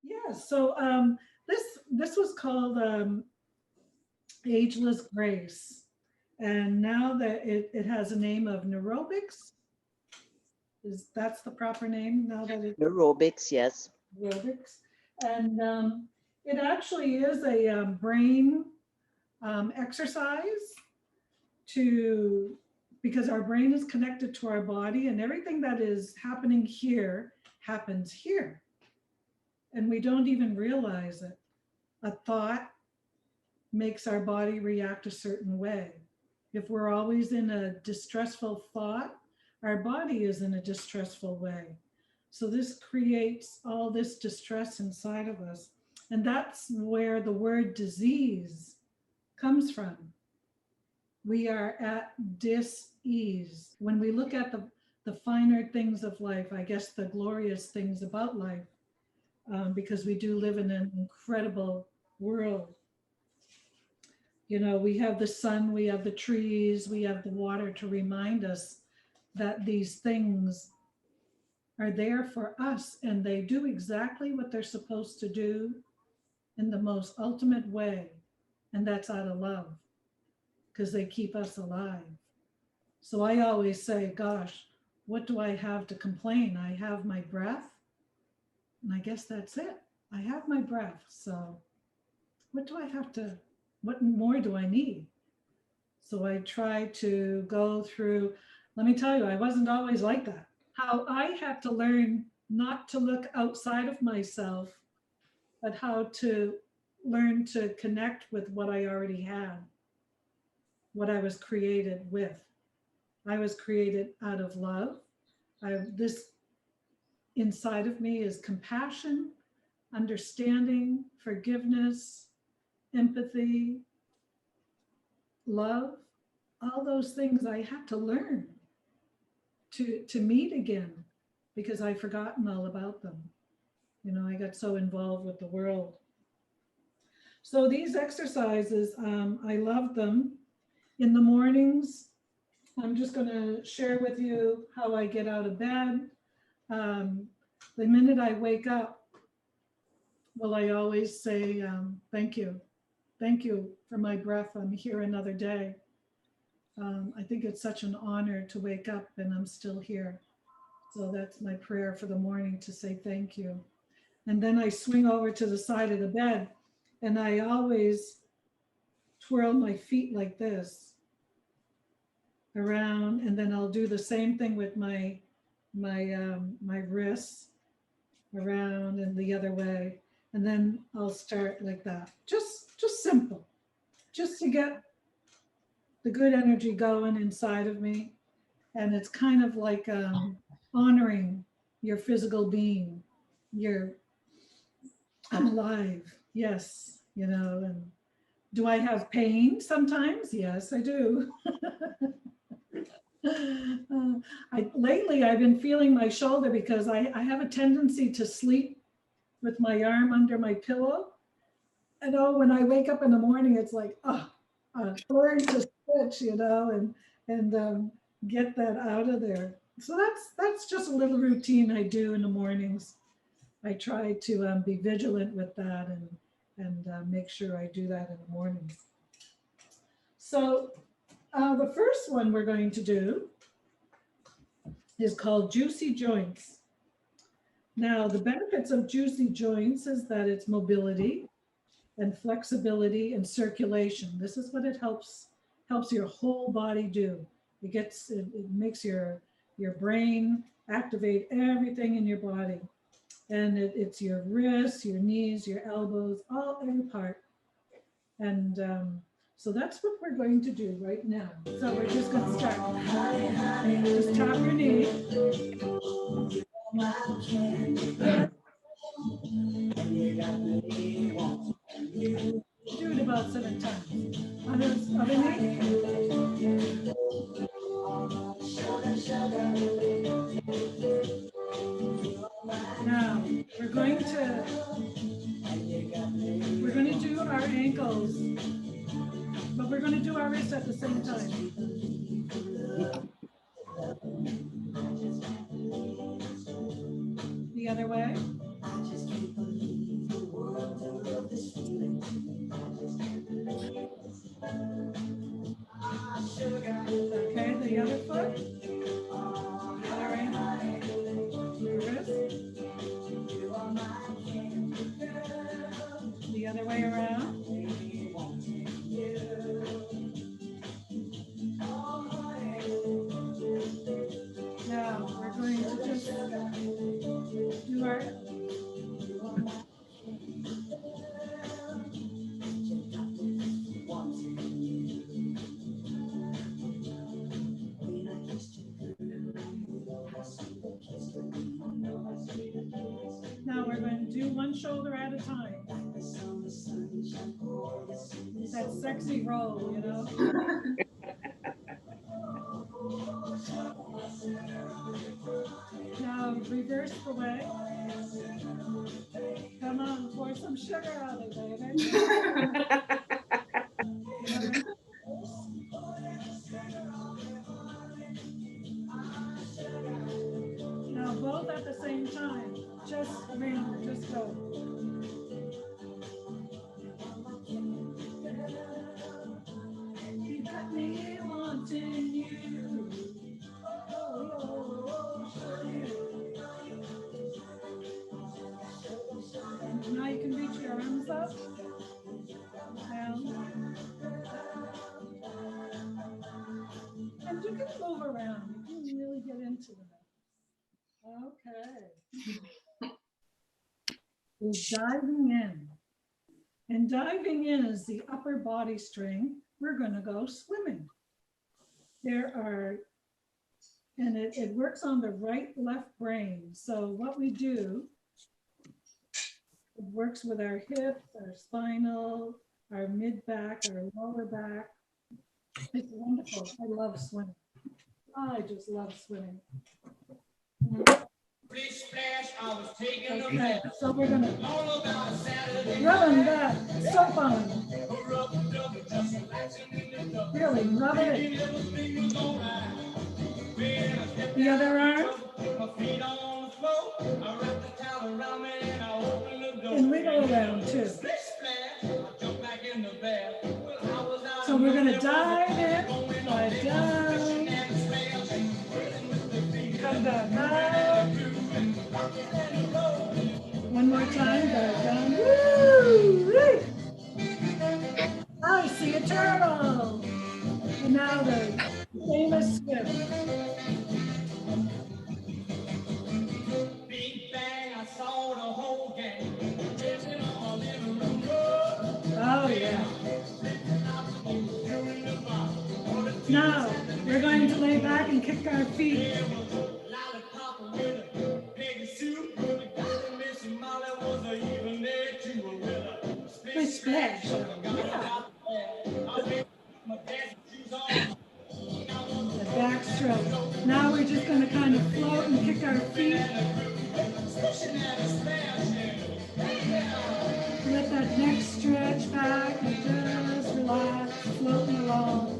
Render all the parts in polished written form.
Yeah, so this was called Ageless Grace, and now that it has a name of Neurobics, is that's the proper name now that it's Aerobics, yes. aerobics, and it actually is a brain exercise to because our brain is connected to our body, and everything that is happening here happens here, and we don't even realize it. A thought makes our body react a certain way. If we're always in a distressful thought, our body is in a distressful way. So this creates all this distress inside of us. And that's where the word disease comes from. We are at dis-ease. When we look at the finer things of life, I guess the glorious things about life, because we do live in an incredible world. You know, we have the sun, we have the trees, we have the water to remind us that these things are there for us and they do exactly what they're supposed to do in the most ultimate way. And that's out of love because they keep us alive. So I always say, gosh, what do I have to complain? I have my breath, and I guess that's it. I have my breath. So what do I have to, what more do I need? So I try to go through, let me tell you, I wasn't always like that. How I had to learn not to look outside of myself, but how to learn to connect with what I already had, what I was created with. I was created out of love. This inside of me is compassion, understanding, forgiveness, empathy, love, all those things I had to learn to meet again because I've forgotten all about them. You know, I got so involved with the world. So these exercises, I love them. In the mornings, I'm just going to share with you how I get out of bed. Um, the minute I wake up, well, I always say, thank you. Thank you for my breath. I'm here another day. I think it's such an honor to wake up and I'm still here. So that's my prayer for the morning to say thank you. And then I swing over to the side of the bed and I always twirl my feet like this around, and then I'll do the same thing with my wrists around and the other way, and then I'll start like that. Just simple, just to get the good energy going inside of me, and it's kind of like honoring your physical being. You're I'm alive, yes, you know. And do I have pain sometimes? Yes, I do. Lately, I've been feeling my shoulder because I have a tendency to sleep with my arm under my pillow. And oh, when I wake up in the morning, it's like, oh, learn to switch, you know, and get that out of there. So that's just a little routine I do in the mornings. I try to be vigilant with that and make sure I do that in the mornings. So the first one we're going to do is called Juicy Joints. Now, the benefits of juicy joints is that it's mobility and flexibility and circulation. This is what it helps your whole body do. It makes your brain activate everything in your body, and it's your wrists, your knees, your elbows, all every part. And so that's what we're going to do right now. So we're just going to start. Just tap your knee. Do it about 7 times. Other knee. Now we're going to do our ankles, but we're going to do our wrists at the same time. The other way. part. Now we're going to do one shoulder at a time. That sexy roll, you know. Now reverse the way. Come on, pour some sugar on it, baby. Now both at the same time. Just ring, just go. You got me wanting you. Now you can reach your arms up, down. And you can move around. You can really get into that. Okay. We're diving in. And diving in is the upper body string. We're going to go swimming. And it works on the right left brain. So what we do, it works with our hips, our spinal, our mid back, our lower back. It's wonderful. I love swimming. I just love swimming. Okay, so we're gonna rub on that soap on. Really rub it. The other arm. And wiggle around too. So we're gonna dive in, dive down, come back up. One more time, dive down. Woo! I see a turtle. And now the famous swim. Big bang, I saw the whole game. Oh yeah. Now we're going to lay back and kick our feet. Splish splash. Yeah. The backstroke. Now we're just going to kind of float and kick our feet. Let that neck stretch back and just relax, floating along.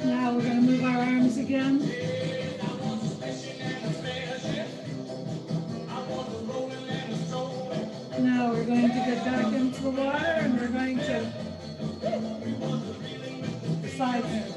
Now we're going to move our arms again. Now we're going to get back into the water and we're going to side step.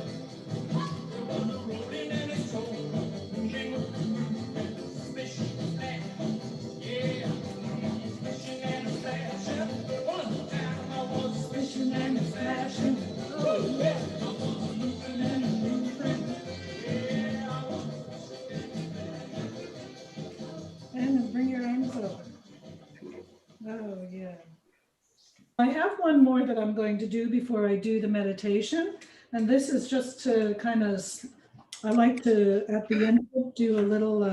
And bring your arms over. Oh, yeah. I have one more that I'm going to do before I do the meditation. And this is just to kind of, I like to, at the end, do a little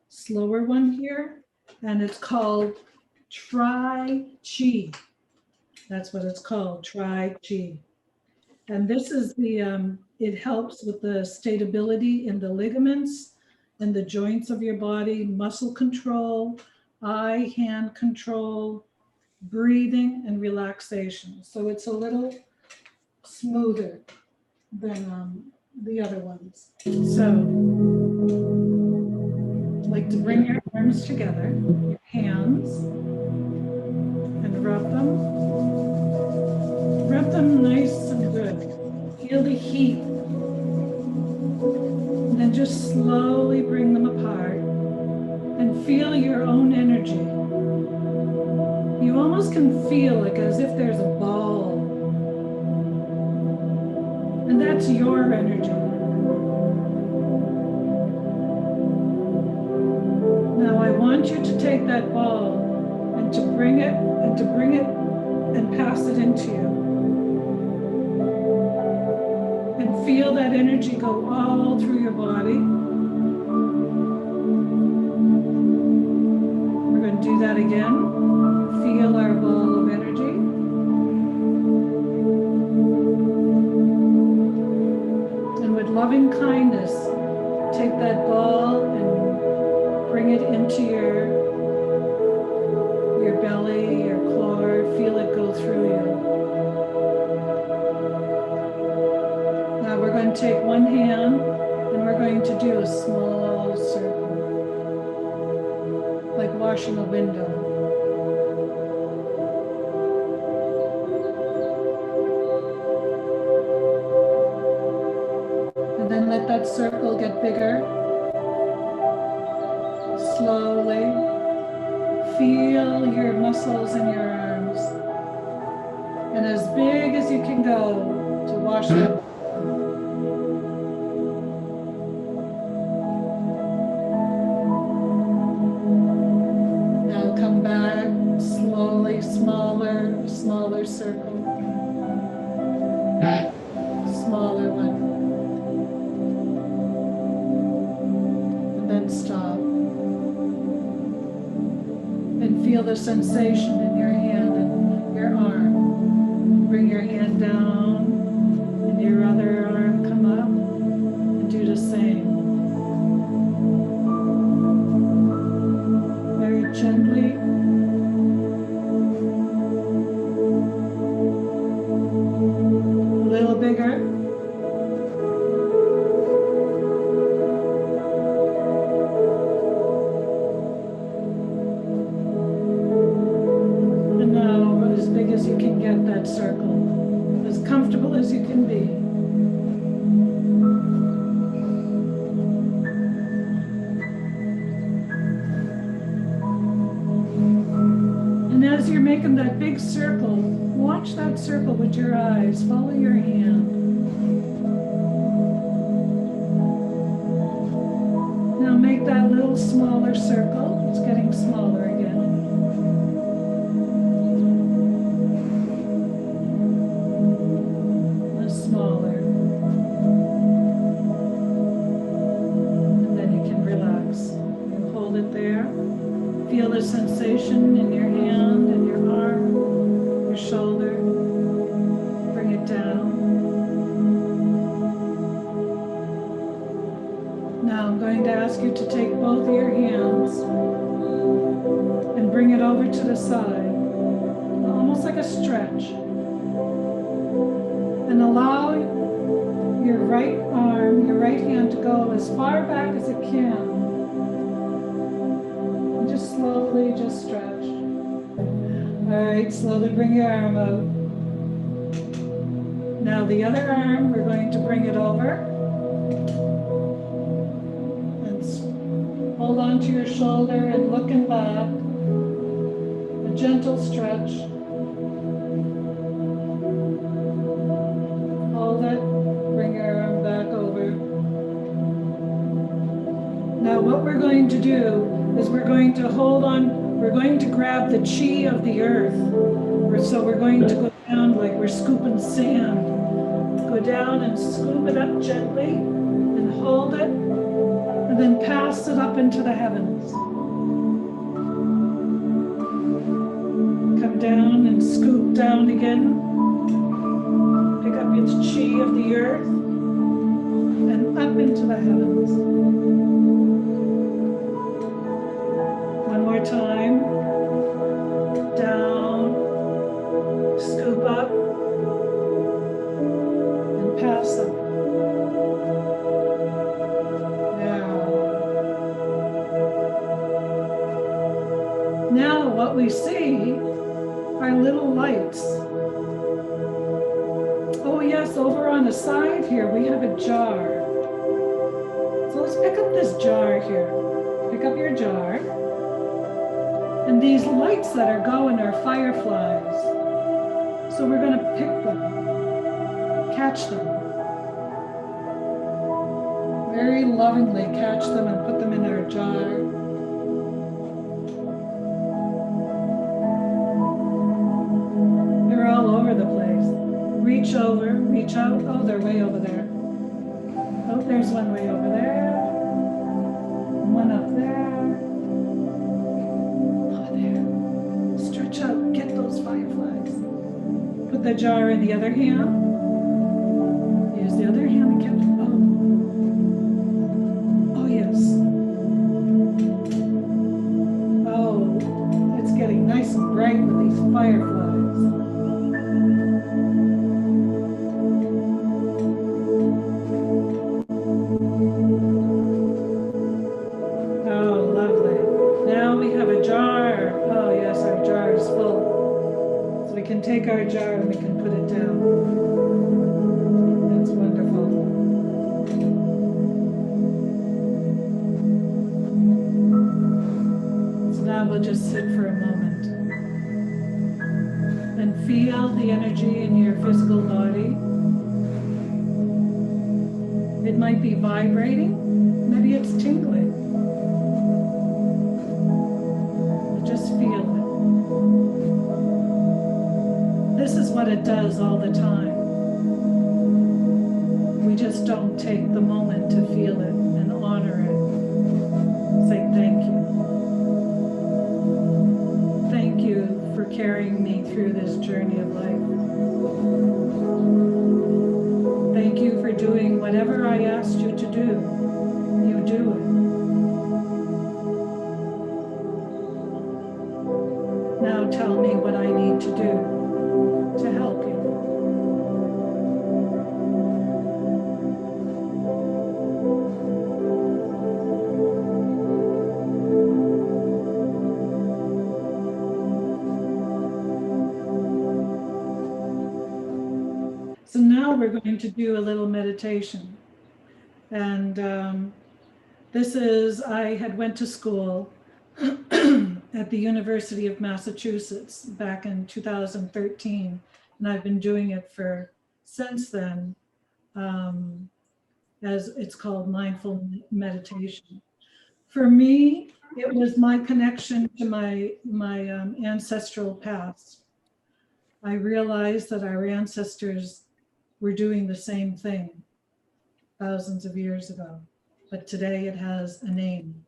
slower one here. And it's called Tai Chi. That's what it's called, Tai Chi. And this is the, it helps with the stability in the ligaments and the joints of your body, muscle control, eye, hand control, breathing, and relaxation. So it's a little smoother than the other ones. So, like to bring your arms together, your hands, and rub them. Rub them nice and good. Feel the heat. And then just slowly bring them apart and feel your own energy. You almost can feel like as if there's a ball. And that's your energy. take that ball and to bring it and pass it into you. And feel that energy go all through your body. We're going to do that again. Feel our ball of energy. And with loving kindness, take that ball and bring it into your belly, your core. Feel it go through you. Now we're going to take one hand and we're going to do a small circle, like washing a window. And then let that circle get bigger. Slowly. Feel your muscles in your arms. And as big as you can go to wash that. Now come back slowly, smaller circle. Smaller one. And then stop. And feel the sensation in your hand and your arm. Bring your hand down and your other arm come up and do the same. Very gently. A little bigger. You can get that circle, as comfortable as you can be. And as you're making that big circle, watch that circle with your eyes, follow your hand. Now make that little smaller circle, it's getting smaller again. Smaller. And then you can relax. You hold it there. Feel the sensation in your hand and your arm, your shoulder. Bring it down. Now I'm going to ask you to take both of your hands and bring it over to the side, almost like a stretch. And allow your right arm, your right hand to go as far back as it can. And just slowly, just stretch. All right, slowly bring your arm out. Now the other arm, we're going to bring it over. And hold on to your shoulder and looking back. A gentle stretch. Hold it, bring your arm back over. Now what we're going to do is we're going to hold on, we're going to grab the chi of the earth. So we're going to go down like we're scooping sand. Go down and scoop it up gently and hold it and then pass it up into the heavens. Come down and scoop down again. Pick up its chi of the earth and up into the heavens. One more time. Down, scoop up, and pass up. Now what we see are little lights. Oh yes, over on the side here, we have a jar. So let's pick up this jar here. Pick up your jar. And these lights that are going are fireflies. So we're going to pick them, catch them. Very lovingly catch them and put them in our jar. over, reach out. Oh, they're way over there. Oh, there's one way over there. One up there. Oh, there. Stretch out, get those fireflies. Put the jar in the other hand. Use the other hand to catch it. Oh. Oh, yes. Oh, it's getting nice and bright with these fireflies. Oh, lovely. Now we have a jar. Oh, yes, our jar is full. So we can take our jar and we can put it down. That's wonderful. So now we'll just sit for a moment and feel the energy in your physical body. It might be vibrating, maybe it's tingling. Just feel it. This is what it does all the time. We just don't take the moment to feel it and honor it. Say thank you. Thank you for carrying me through this journey of life. Thank you for doing whatever I asked you to do. You do it. Now tell me what I need to do to help you. So now we're going to do a little meditation. And this is, I had went to school at the University of Massachusetts back in 2013, and I've been doing it since then, as it's called mindful meditation. For me, it was my connection to my ancestral past. I realized that our ancestors were doing the same thing thousands of years ago, but today it has a name.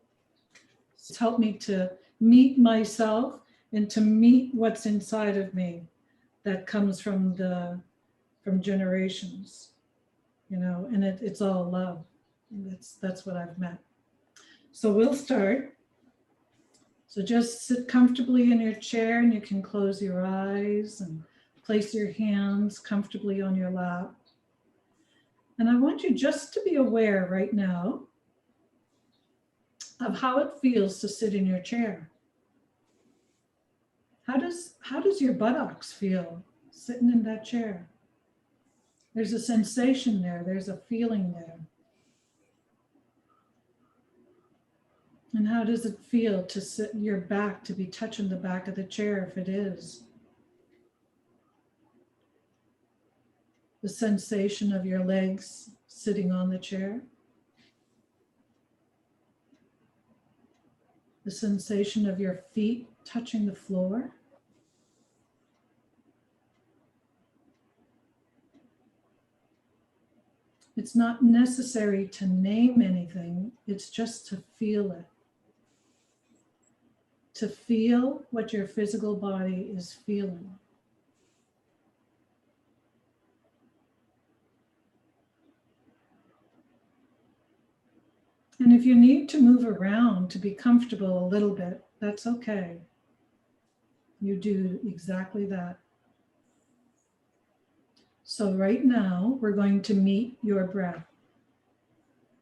It's helped me to meet myself and to meet what's inside of me that comes from generations, and it's all love. That's what I've met. So we'll start. So just sit comfortably in your chair, and you can close your eyes and place your hands comfortably on your lap. And I want you just to be aware right now of how it feels to sit in your chair. How does your buttocks feel sitting in that chair? There's a sensation there. There's a feeling there. And how does it feel to sit your back, to be touching the back of the chair if it is? The sensation of your legs sitting on the chair. The sensation of your feet touching the floor. It's not necessary to name anything, it's just to feel it. To feel what your physical body is feeling. And if you need to move around to be comfortable a little bit, that's okay. You do exactly that. So right now, we're going to meet your breath.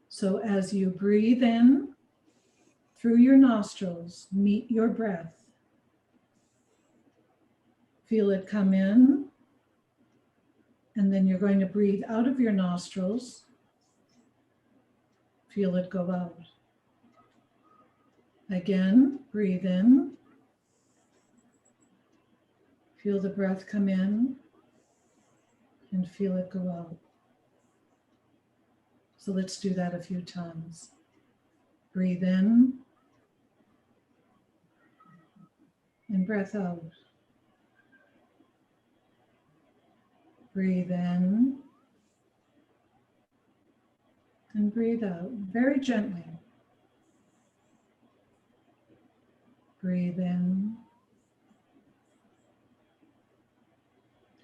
So as you breathe in through your nostrils, meet your breath. Feel it come in, and then you're going to breathe out of your nostrils. Feel it go out. Again, breathe in. Feel the breath come in and feel it go out. So let's do that a few times. Breathe in and breath out. Breathe in and breathe out very gently. Breathe in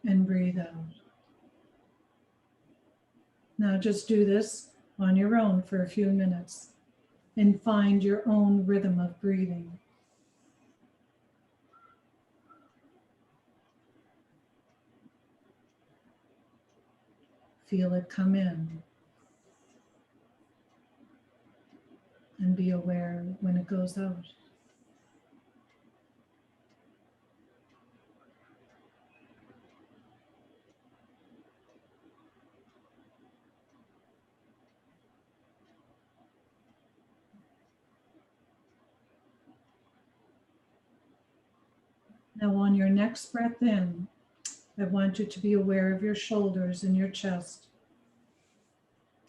and breathe out. Now just do this on your own for a few minutes and find your own rhythm of breathing. Feel it come in and be aware when it goes out. Now on your next breath in, I want you to be aware of your shoulders and your chest.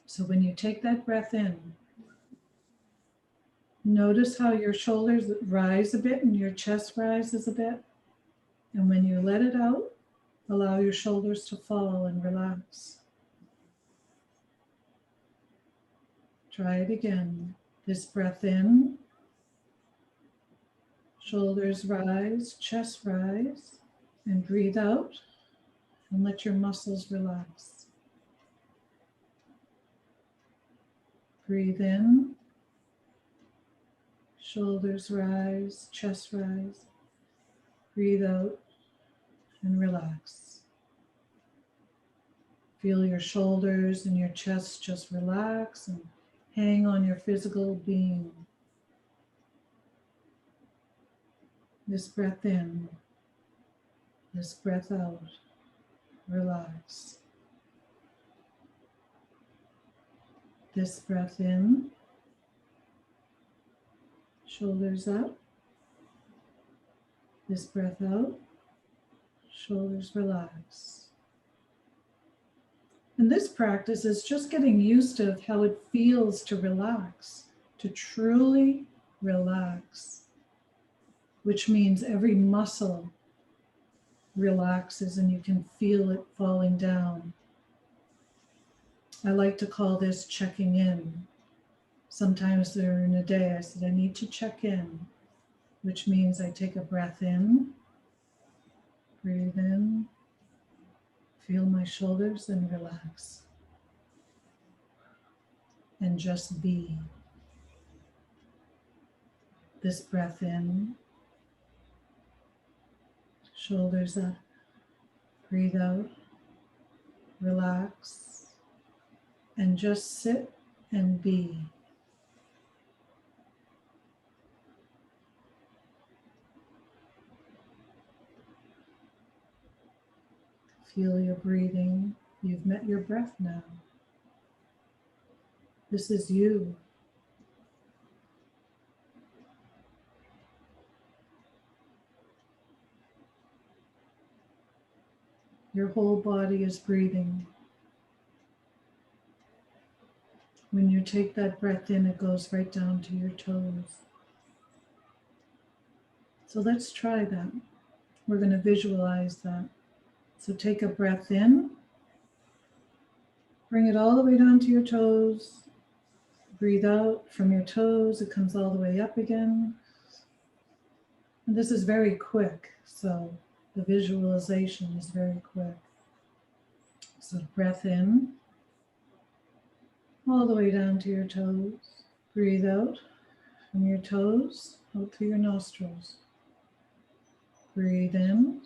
So when you take that breath in, notice how your shoulders rise a bit and your chest rises a bit. And when you let it out, allow your shoulders to fall and relax. Try it again. This breath in, shoulders rise, chest rise, and breathe out and let your muscles relax. Breathe in, shoulders rise, chest rise. Breathe out and relax. Feel your shoulders and your chest just relax and hang on your physical being. This breath in, this breath out, relax. This breath in, shoulders up. This breath out, shoulders relax. And this practice is just getting used to how it feels to relax, to truly relax, which means every muscle relaxes and you can feel it falling down. I like to call this checking in. Sometimes during a day I said, I need to check in, which means I take a breath in, breathe in, feel my shoulders and relax. And just be. This breath in, shoulders up, breathe out, relax, and just sit and be. Feel your breathing. You've met your breath now. This is you. Your whole body is breathing. When you take that breath in, it goes right down to your toes. So let's try that. We're going to visualize that. So take a breath in, bring it all the way down to your toes. Breathe out from your toes, it comes all the way up again. And this is very quick, so the visualization is very quick. So breath in, all the way down to your toes. Breathe out from your toes, out through your nostrils. Breathe in,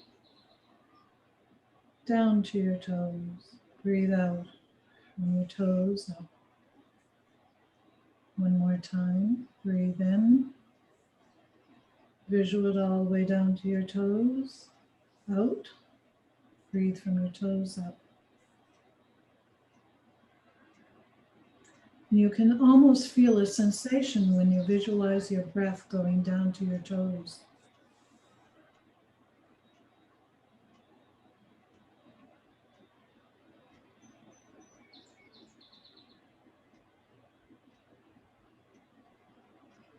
down to your toes. Breathe out from your toes up. One more time. Breathe in. Visual it all the way down to your toes. Out. Breathe from your toes up. You can almost feel a sensation when you visualize your breath going down to your toes.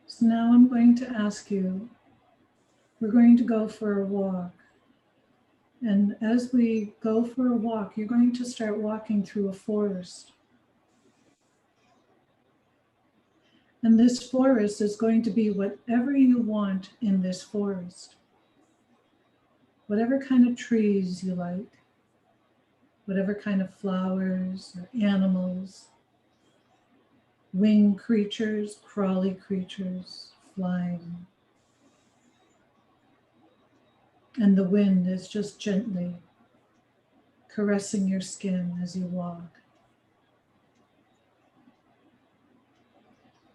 So now I'm going to ask you, we're going to go for a walk. And as we go for a walk, you're going to start walking through a forest. And this forest is going to be whatever you want in this forest. Whatever kind of trees you like, whatever kind of flowers or animals, winged creatures, crawly creatures, flying. And the wind is just gently caressing your skin as you walk.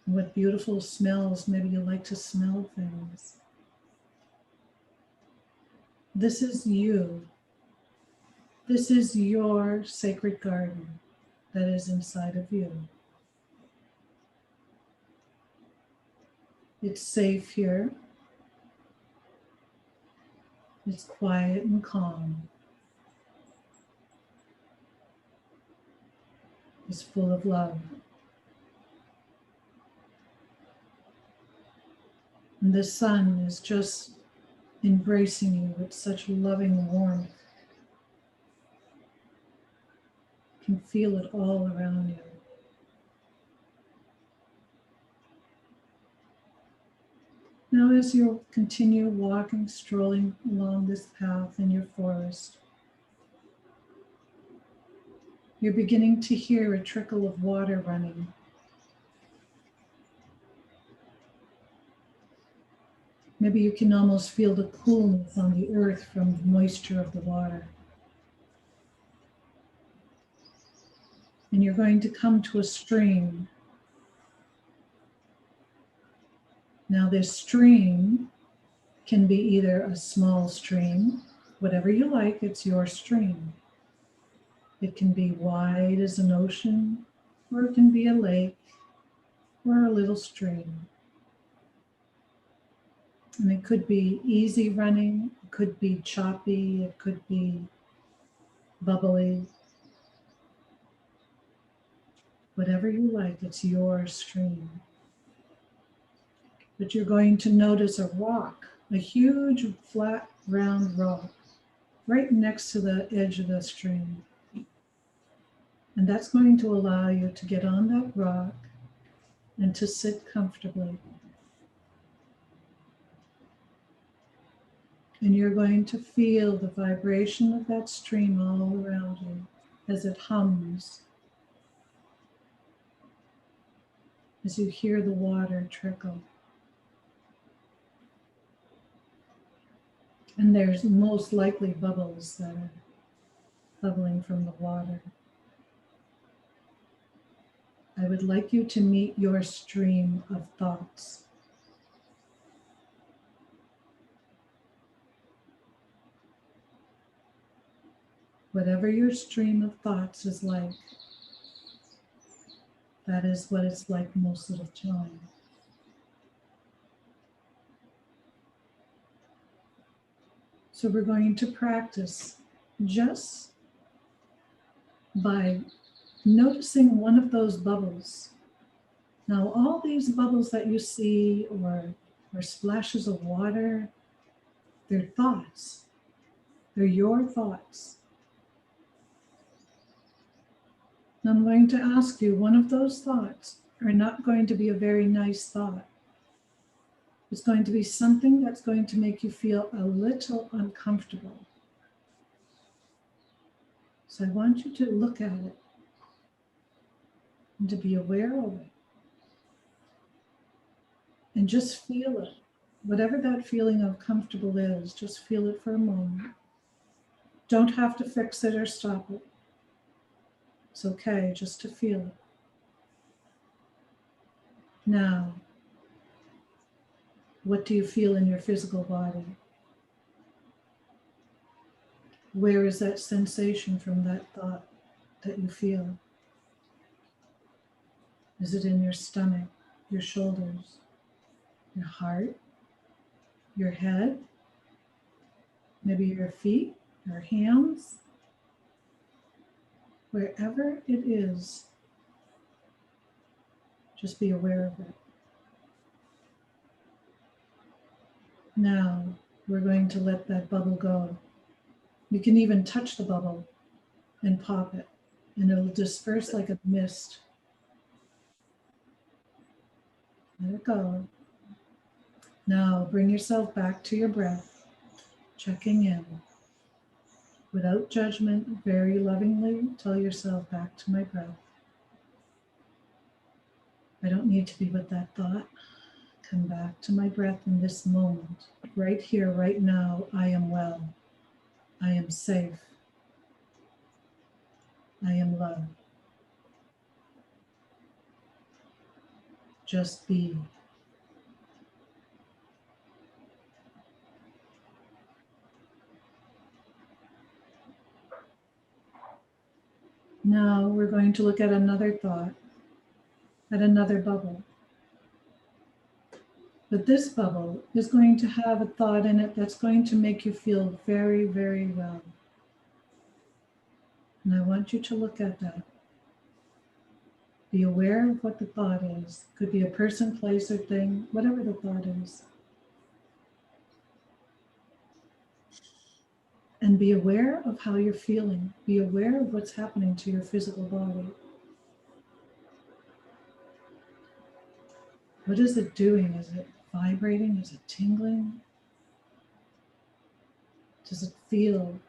And what beautiful smells, maybe you like to smell things. This is you. This is your sacred garden that is inside of you. It's safe here. It's quiet and calm. It's full of love. And the sun is just embracing you with such loving warmth. You can feel it all around you. Now, as you continue walking, strolling along this path in your forest, you're beginning to hear a trickle of water running. Maybe you can almost feel the coolness on the earth from the moisture of the water. And you're going to come to a stream. Now, this stream can be either a small stream, whatever you like, it's your stream. It can be wide as an ocean, or it can be a lake, or a little stream. And it could be easy running, it could be choppy, it could be bubbly. Whatever you like, it's your stream. But you're going to notice a rock, a huge flat round rock, right next to the edge of the stream. And that's going to allow you to get on that rock and to sit comfortably. And you're going to feel the vibration of that stream all around you as it hums, as you hear the water trickle. And there's most likely bubbles that are bubbling from the water. I would like you to meet your stream of thoughts. Whatever your stream of thoughts is like, that is what it's like most of the time. So we're going to practice just by noticing one of those bubbles. Now, all these bubbles that you see or splashes of water, they're thoughts. They're your thoughts. Now I'm going to ask you, one of those thoughts are not going to be a very nice thought. It's going to be something that's going to make you feel a little uncomfortable. So I want you to look at it and to be aware of it. And just feel it. Whatever that feeling of comfortable is, just feel it for a moment. Don't have to fix it or stop it. It's okay just to feel it. Now, what do you feel in your physical body? Where is that sensation from that thought that you feel? Is it in your stomach, your shoulders, your heart, your head, maybe your feet, your hands? Wherever it is, just be aware of it. Now, we're going to let that bubble go. You can even touch the bubble and pop it, and it'll disperse like a mist. Let it go. Now bring yourself back to your breath, checking in. Without judgment, very lovingly tell yourself, back to my breath. I don't need to be with that thought. Come back to my breath in this moment. Right here, right now, I am well. I am safe. I am loved. Just be. Now we're going to look at another thought, at another bubble. But this bubble is going to have a thought in it that's going to make you feel very, very well. And I want you to look at that. Be aware of what the thought is. Could be a person, place, or thing, whatever the thought is. And be aware of how you're feeling. Be aware of what's happening to your physical body. What is it doing? Is it vibrating? Is it tingling? Does it feel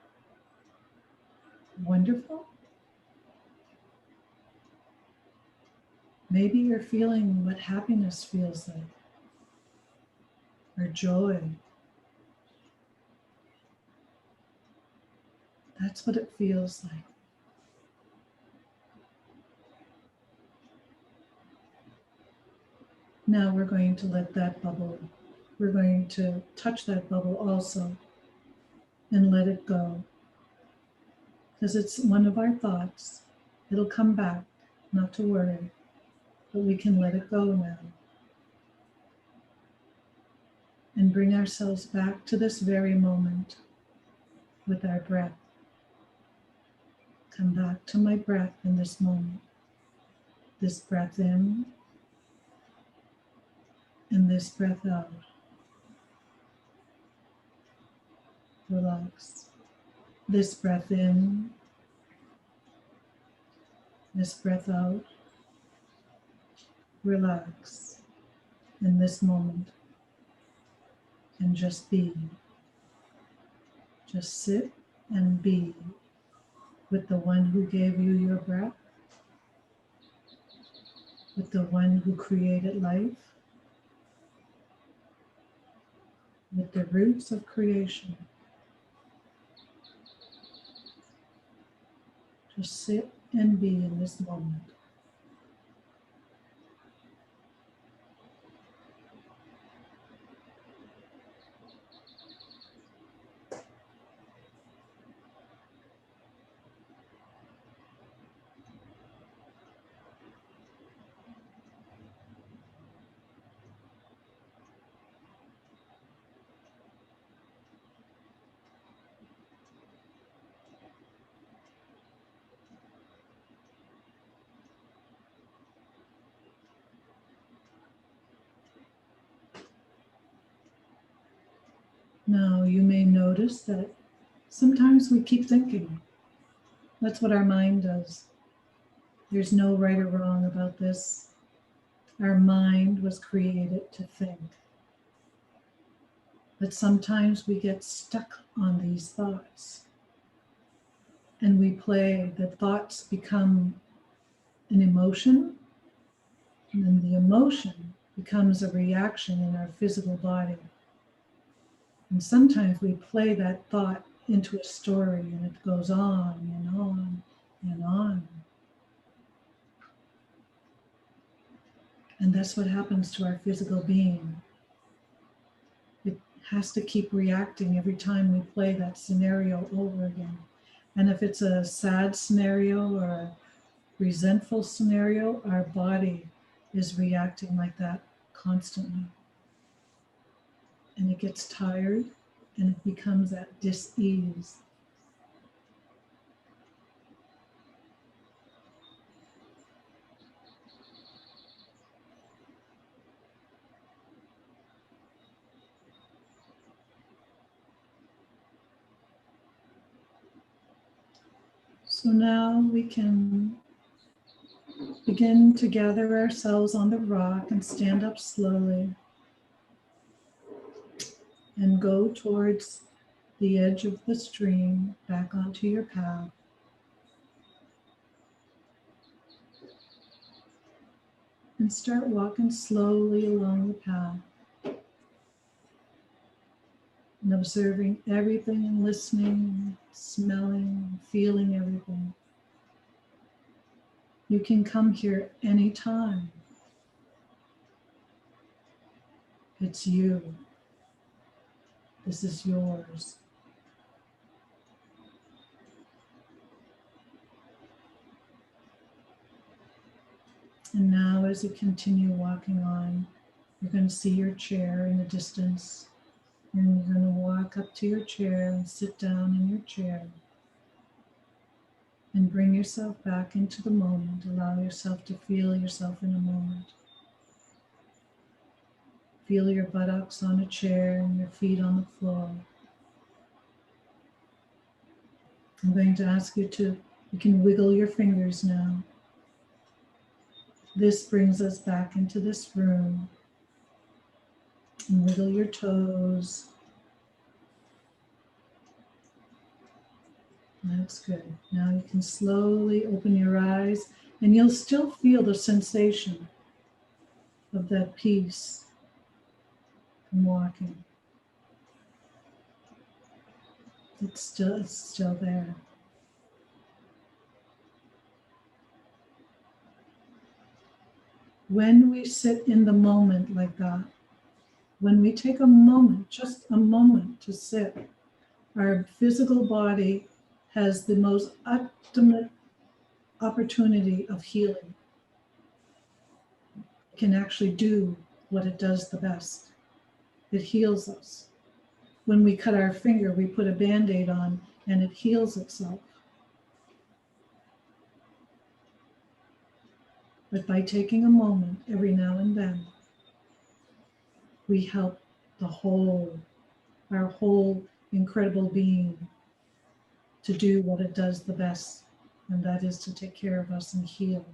wonderful? Maybe you're feeling what happiness feels like, or joy. That's what it feels like. Now we're going to let that bubble, we're going to touch that bubble also and let it go. Because it's one of our thoughts. It'll come back, not to worry, but we can let it go now. And bring ourselves back to this very moment with our breath. Come back to my breath in this moment. This breath in and this breath out. Relax. This breath in, this breath out. Relax in this moment and just be. Just sit and be with the one who gave you your breath, with the one who created life, with the roots of creation. Just sit and be in this moment. Now you may notice that sometimes we keep thinking. That's what our mind does. There's no right or wrong about this. Our mind was created to think. But sometimes we get stuck on these thoughts. And we play, the thoughts become an emotion, and then the emotion becomes a reaction in our physical body. And sometimes we play that thought into a story and it goes on and on and on. And that's what happens to our physical being. It has to keep reacting every time we play that scenario over again. And if it's a sad scenario or a resentful scenario, our body is reacting like that constantly. And it gets tired and it becomes at dis-ease. So now we can begin to gather ourselves on the rock and stand up slowly and go towards the edge of the stream back onto your path. And start walking slowly along the path and observing everything, listening, smelling, feeling everything. You can come here anytime. It's you. This is yours. And now as you continue walking on, you're going to see your chair in the distance. And you're going to walk up to your chair and sit down in your chair. And bring yourself back into the moment. Allow yourself to feel yourself in a moment. Feel your buttocks on a chair and your feet on the floor. I'm going to ask you can wiggle your fingers now. This brings us back into this room. And wiggle your toes. That's good. Now you can slowly open your eyes and you'll still feel the sensation of that peace from walking. It's still there. When we sit in the moment like that, when we take a moment, just a moment to sit, our physical body has the most ultimate opportunity of healing. It can actually do what it does the best. It heals us. When we cut our finger, we put a Band-Aid on and it heals itself. But by taking a moment every now and then, we help our whole incredible being to do what it does the best, and that is to take care of us and heal.